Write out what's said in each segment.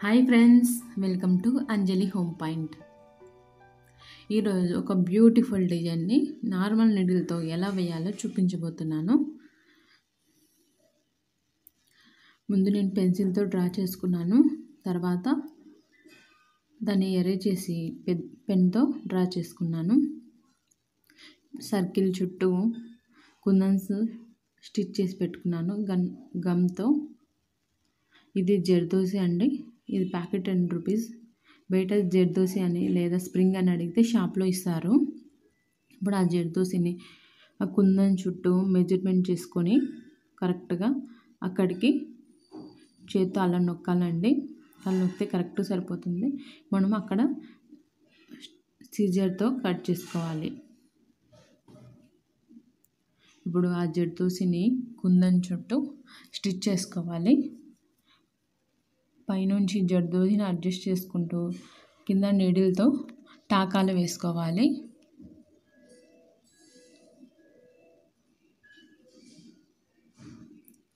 Hi friends, welcome to Anjali home point. ఈరోజు ఒక beautiful డిజైన్ని నార్మల్ నీడిల్తో ఎలా వేయాలో చూపించబోతున్నాను. ముందు నేను పెన్సిల్తో డ్రా చేసుకున్నాను. తర్వాత దాన్ని ఎరేజ్ చేసి పెన్తో డ్రా చేసుకున్నాను. సర్కిల్ చుట్టూ కుందన్స్ స్టిచ్ చేసి పెట్టుకున్నాను గమ్తో. ఇది జర్దోసి అండి. ఇది ప్యాకెట్ 10 రూపీస్. బయట జర్దోసి అని లేదా స్ప్రింగ్ అని అడిగితే షాప్లో ఇస్తారు. ఇప్పుడు ఆ జర్దోసిని ఆ కుందన్ చుట్టూ మెజర్మెంట్ చేసుకొని కరెక్ట్గా అక్కడికి చేత్తో అలా నొక్కాలండి. అలా నొక్కితే కరెక్ట్ సరిపోతుంది. మనం అక్కడ సీజర్తో కట్ చేసుకోవాలి. ఇప్పుడు ఆ జర్దోసిని కుందన్ చుట్టూ స్టిచ్ చేసుకోవాలి. పైనుంచి జర్దోసిని అడ్జస్ట్ చేసుకుంటూ కింద నీడిల్తో టాకాలు వేసుకోవాలి.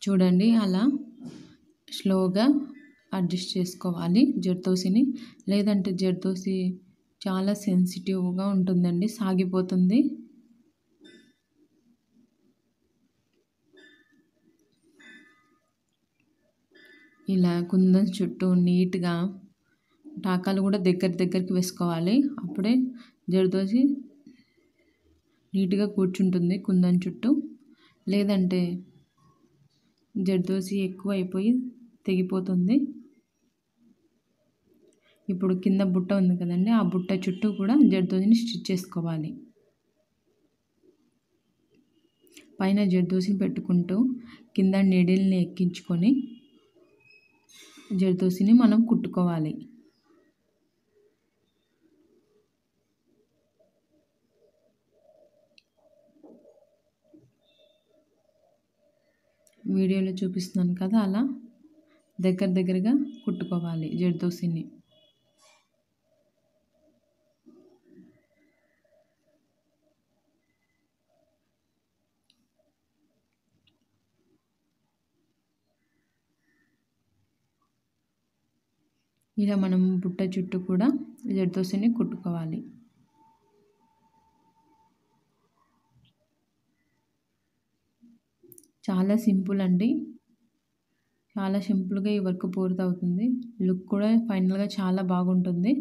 చూడండి, అలా స్లోగా అడ్జస్ట్ చేసుకోవాలి జర్దోసిని. లేదంటే జర్దోసి చాలా సెన్సిటివ్గా ఉంటుందండి, సాగిపోతుంది. ఇలా కుందన్ చుట్టూ నీట్గా టాకాలు కూడా దగ్గరికి వేసుకోవాలి. అప్పుడే జర్దోసి నీట్గా కూర్చుంటుంది కుందన్ చుట్టూ. లేదంటే జర్దోసి ఎక్కువ అయిపోయి తెగిపోతుంది. ఇప్పుడు కింద బుట్ట ఉంది కదండి, ఆ బుట్ట చుట్టూ కూడా జర్దోసిని స్టిచ్ చేసుకోవాలి. పైన జర్దోసిని పెట్టుకుంటూ కింద నీడిల్ని ఎక్కించుకొని జర్దోసిని మనం కుట్టుకోవాలి. వీడియోలో చూపిస్తున్నాను కదా, అలా దగ్గరగా కుట్టుకోవాలి జర్దోసిని. ఇలా మనం బుట్ట చుట్టూ కూడా జర్దోసిని కుట్టుకోవాలి. చాలా సింపుల్ అండి. చాలా సింపుల్గా ఈ వర్క్ పూర్తవుతుంది. లుక్ కూడా ఫైనల్గా చాలా బాగుంటుంది.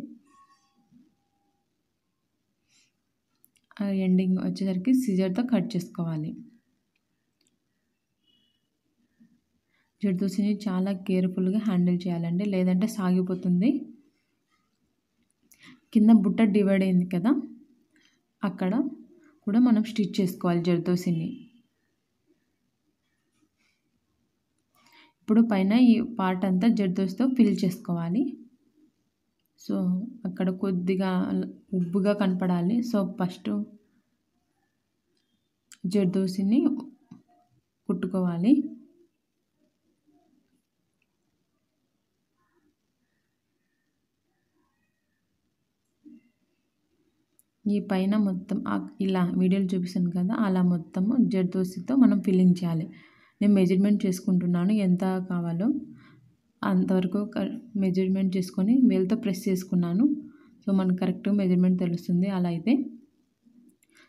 ఎండింగ్ వచ్చేసరికి సిజర్తో కట్ చేసుకోవాలి. జర్దోసిని చాలా కేర్ఫుల్గా హ్యాండిల్ చేయాలండి, లేదంటే సాగిపోతుంది. కింద బుట్ట డివైడ్ అయింది కదా, అక్కడ కూడా మనం స్టిచ్ చేసుకోవాలి జర్దోసిని. ఇప్పుడు పైన ఈ పార్ట్ అంతా జర్దోసితో ఫిల్ చేసుకోవాలి. సో అక్కడ కొద్దిగా ఉబ్బుగా కనపడాలి. సో ఫస్ట్ జర్దోసిని కుట్టుకోవాలి. ఈ పైన మొత్తం ఇలా వీడియోలు చూపిస్తాను కదా, అలా మొత్తము జర్దోసితో మనం ఫిల్లింగ్ చేయాలి. నేను మెజర్మెంట్ చేసుకుంటున్నాను, ఎంత కావాలో అంతవరకు మెజర్మెంట్ చేసుకొని వేలుతో ప్రెస్ చేసుకున్నాను. సో మనకు కరెక్ట్ మెజర్మెంట్ తెలుస్తుంది అలా అయితే.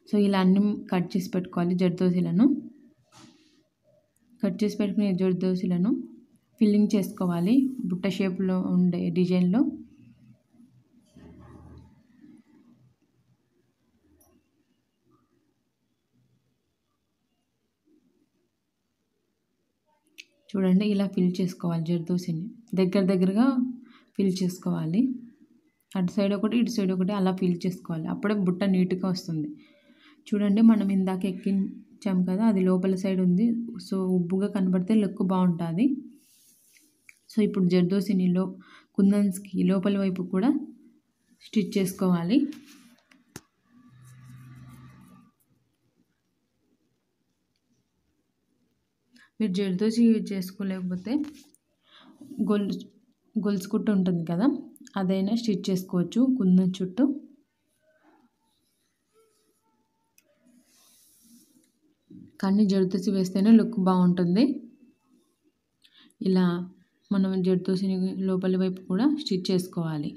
సో ఇలా అన్నీ కట్ చేసి పెట్టుకోవాలి. జర్దోసిలను కట్ చేసి పెట్టుకునే జర్దోసిలను ఫిల్లింగ్ చేసుకోవాలి బుట్ట షేప్లో ఉండే డిజైన్లో. చూడండి, ఇలా ఫిల్ చేసుకోవాలి జర్దోసిని. దగ్గరగా ఫిల్ చేసుకోవాలి. అటు సైడ్ ఒకటి ఇటు సైడ్ ఒకటి అలా ఫిల్ చేసుకోవాలి. అప్పుడే బుట్ట నీట్గా వస్తుంది. చూడండి, మనం ఇందాక ఎక్కించాం కదా, అది లోపల సైడ్ ఉంది. సో ఉబ్బుగా కనబడితే లుక్ బాగుంటుంది. సో ఇప్పుడు జర్దోసిని కుందన్స్కి లోపల వైపు కూడా స్టిచ్ చేసుకోవాలి. మీరు జర్దోసి యూజ్ చేసుకోలేకపోతే గొలుసు కుట్టు ఉంటుంది కదా, అదైనా స్టిచ్ చేసుకోవచ్చు కుందన్ చుట్టూ. కానీ జర్దోసి వేస్తేనే లుక్ బాగుంటుంది. ఇలా మనం జర్దోసిని లోపలి వైపు కూడా స్టిచ్ చేసుకోవాలి.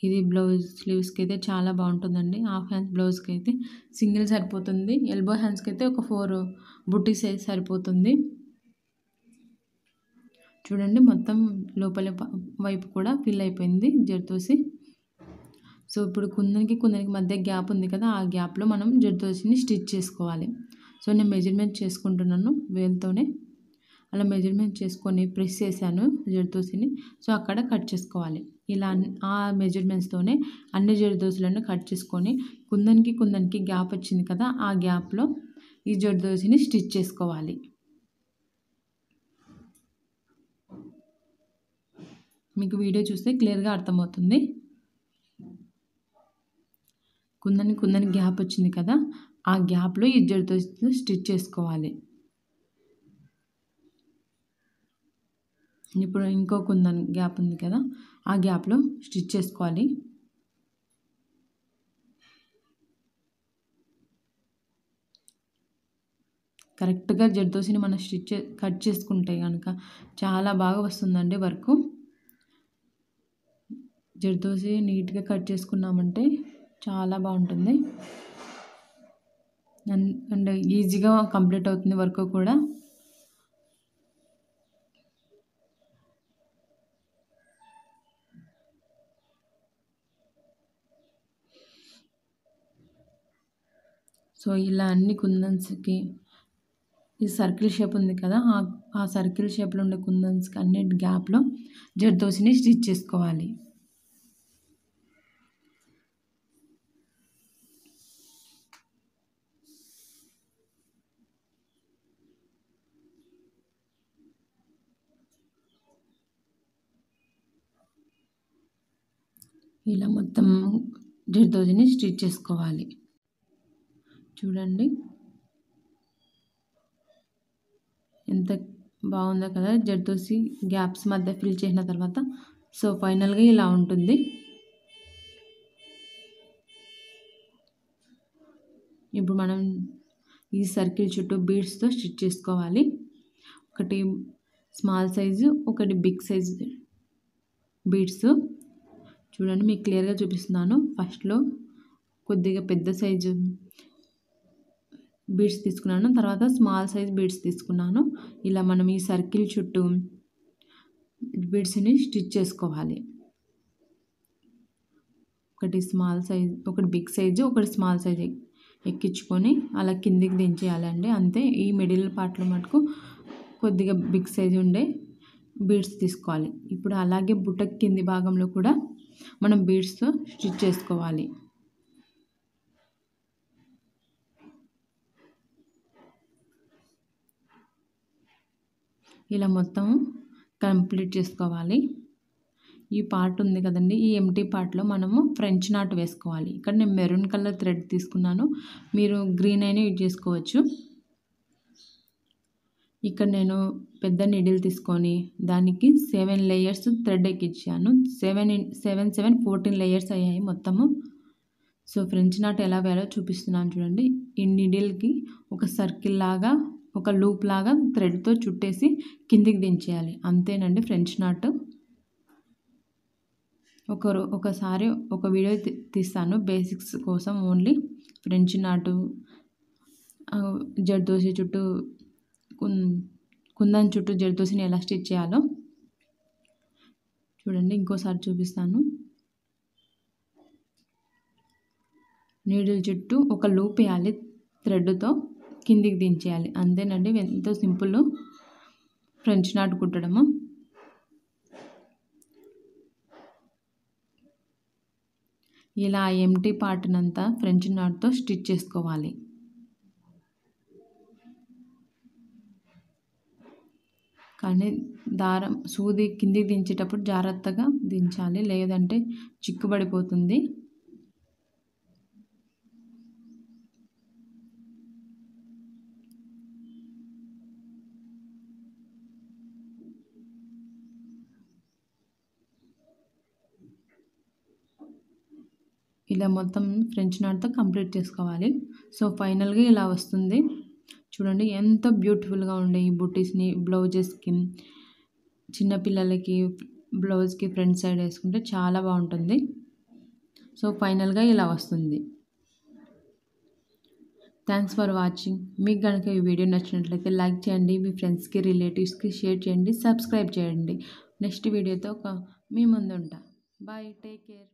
ఇది బ్లౌజ్ స్లీవ్స్కి అయితే చాలా బాగుంటుందండి. హాఫ్ హ్యాండ్స్ బ్లౌజ్కి అయితే సింగిల్ సరిపోతుంది. ఎల్బో హ్యాండ్స్కి అయితే ఒక 4 బుట్టీస్ అయితే సరిపోతుంది. చూడండి మొత్తం లోపల వైపు కూడా ఫిల్ అయిపోయింది జర్దోసి. సో ఇప్పుడు కుందనికి మధ్య గ్యాప్ ఉంది కదా, ఆ గ్యాప్లో మనం జర్దోసిని స్టిచ్ చేసుకోవాలి. సో నేను మెజర్మెంట్ చేసుకుంటున్నాను వేలుతోనే. అలా మెజర్మెంట్ చేసుకొని ప్రెస్ చేశాను జర్దోసిని. సో అక్కడ కట్ చేసుకోవాలి. ఇలా ఆ మెజర్మెంట్స్తోనే అన్ని జర్దోసులను కట్ చేసుకొని కుందనికి గ్యాప్ వచ్చింది కదా, ఆ గ్యాప్లో ఈ జర్దోసిని స్టిచ్ చేసుకోవాలి. మీకు వీడియో చూస్తే క్లియర్గా అర్థమవుతుంది. కుందనికి గ్యాప్ వచ్చింది కదా, ఆ గ్యాప్లో ఈ జర్దోసిని స్టిచ్ చేసుకోవాలి. ఇప్పుడు ఇంకో కుందన్ గ్యాప్ ఉంది కదా, ఆ గ్యాప్లో స్టిచ్ చేసుకోవాలి. కరెక్ట్గా జర్దోసిని మనం కట్ చేసుకుంటే కనుక చాలా బాగా వస్తుందండి వర్క్. జర్దోసి నీట్గా కట్ చేసుకున్నామంటే చాలా బాగుంటుంది అండ్ ఈజీగా కంప్లీట్ అవుతుంది వర్క్ కూడా. సో ఇలా అన్ని కుందన్స్కి ఈ సర్కిల్ షేప్ ఉంది కదా, ఆ సర్కిల్ షేప్లో ఉండే కుందన్స్కి అన్నిటి గ్యాప్లో జర్దోసిని స్టిచ్ చేసుకోవాలి. ఇలా మొత్తం జర్దోసిని స్టిచ్ చేసుకోవాలి. చూడండి ఎంత బాగుందో కదా జర్దోసి గ్యాప్స్ మధ్య ఫిల్ చేసిన తర్వాత. సో ఫైనల్గా ఇలా ఉంటుంది. ఇప్పుడు మనం ఈ సర్కిల్ చుట్టూ బీడ్స్తో స్టిచ్ చేసుకోవాలి. ఒకటి స్మాల్ సైజు, ఒకటి బిగ్ సైజు బీడ్స్. చూడండి మీకు క్లియర్గా చూపిస్తున్నాను. ఫస్ట్లో కొద్దిగా పెద్ద సైజు బీడ్స్ తీసుకున్నాను, తర్వాత స్మాల్ సైజ్ బీడ్స్ తీసుకున్నాను. ఇలా మనం ఈ సర్కిల్ చుట్టూ బీడ్స్ని స్టిచ్ చేసుకోవాలి. ఒకటి స్మాల్ సైజ్, ఒకటి బిగ్ సైజు, ఒకటి స్మాల్ సైజ్ ఎక్కించుకొని అలా కిందికి దించేయాలండి. అంతే. ఈ మిడిల్ పార్ట్లో మటుకు కొద్దిగా బిగ్ సైజు ఉండే బీడ్స్ తీసుకోవాలి. ఇప్పుడు అలాగే బుట్ట కింది భాగంలో కూడా మనం బీడ్స్తో స్టిచ్ చేసుకోవాలి. ఇలా మొత్తం కంప్లీట్ చేసుకోవాలి. ఈ పార్ట్ ఉంది కదండి, ఈ ఎంటీ పార్ట్లో మనము ఫ్రెంచ్ నాట్ వేసుకోవాలి. ఇక్కడ నేను మెరూన్ కలర్ థ్రెడ్ తీసుకున్నాను, మీరు గ్రీన్ అయినా యూజ్ చేసుకోవచ్చు. ఇక్కడ నేను పెద్ద నీడిల్ తీసుకొని దానికి 7 లేయర్స్ థ్రెడ్ ఎక్కించాను. 14 లేయర్స్ అయ్యాయి మొత్తము. సో ఫ్రెంచ్ నాట్ ఎలా వేయాలో చూపిస్తున్నాను చూడండి. ఈ నీడిల్కి ఒక సర్కిల్ లాగా, ఒక లూప్ లాగా థ్రెడ్తో చుట్టేసి కిందికి దించేయాలి. అంతేనండి ఫ్రెంచ్ నాట్. ఒకసారి ఒక వీడియో తీస్తాను బేసిక్స్ కోసం ఓన్లీ. ఫ్రెంచ్ నాటు జర్దోసి చుట్టూ కుందన్ చుట్టూ జర్దోసిని ఎలా స్టిచ్ చేయాలో చూడండి. ఇంకోసారి చూపిస్తాను. నీడిల్ చుట్టూ ఒక లూప్ వేయాలి, థ్రెడ్తో కిందికి దించేయాలి. అంతేనండి, ఎంతో సింపుల్ ఫ్రెంచ్ నాట్ కుట్టడము. ఇలా ఎంటీ పార్ట్నంతా ఫ్రెంచ్ నాట్తో స్టిచ్ చేసుకోవాలి. కానీ దారం సూది కిందికి దించేటప్పుడు జాగ్రత్తగా దించాలి, లేదంటే చిక్కుబడిపోతుంది. ఇలా మొత్తం ఫ్రెంచ్ నాట్తో కంప్లీట్ చేసుకోవాలి. సో ఫైనల్గా ఇలా వస్తుంది. చూడండి ఎంత బ్యూటిఫుల్గా ఉండే ఈ బుటీస్ని బ్లౌజెస్కి, చిన్నపిల్లలకి బ్లౌజ్కి ఫ్రంట్ సైడ్ వేసుకుంటే చాలా బాగుంటుంది. సో ఫైనల్గా ఇలా వస్తుంది. Thanks for watching. మీకు కనుక ఈ వీడియో నచ్చినట్లయితే లైక్ చేయండి, మీ ఫ్రెండ్స్కి రిలేటివ్స్కి షేర్ చేయండి, సబ్స్క్రైబ్ చేయండి. నెక్స్ట్ వీడియోతో మీ ముందు ఉంటా. Bye, take care.